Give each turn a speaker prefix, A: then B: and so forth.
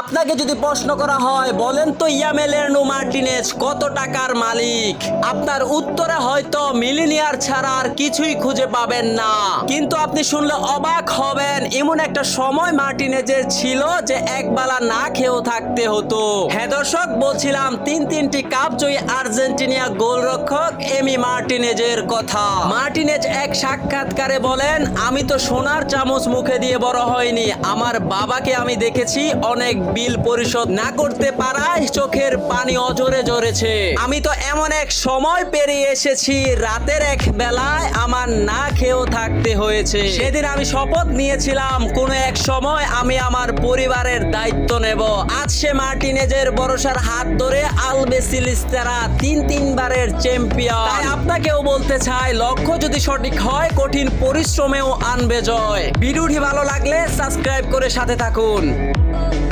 A: আপনাকে যদি প্রশ্ন করা হয় বলেন তো ইয়ামেলের্নো মার্টিনেজ কত টাকার মালিক, আপনার উত্তরে হয়তো মিলিনিয়ার ছাড়া আর কিছুই খুঁজে পাবেন না। কিন্তু আপনি শুনলে অবাক হবেন, এমন একটা সময় মার্টিনেজের ছিল যে একবেলা না খেয়েও থাকতে হতো। হ্যাঁ দর্শক, বলছিলাম তিনটি কাপ জয়ী আর্জেন্টিনা গোলরক্ষক এমি মার্টিনেজের কথা। মার্টিনেজ এক সাক্ষাৎকারে বলেন, আমি তো সোনার চামচ মুখে দিয়ে বড় হয়নি, আমার বাবাকে আমি দেখেছি অনেক বিল পরিশোধ না করতে পারায় চোখের পানি অঝরে ঝরেছে। আমি তো এমন এক সময় পেরিয়ে এসেছি রাতের এক বেলায় আমার না খেয়েও থাকতে হয়েছে। সেদিন আমি শপথ নিয়েছিলাম কোনো এক সময় আমি আমার পরিবারের দায়িত্ব নেব। আজ সে মার্টিনেজের ভরসার হাত ধরে আলবিসেলেস্তারা তিনবারের চ্যাম্পিয়ন। তাই আপনাকেও বলতে চাই, লক্ষ্য যদি সঠিক হয় কঠিন পরিশ্রমেও আনবে জয়। ভিডিওটি ভালো লাগলে সাবস্ক্রাইব করে সাথে থাকুন।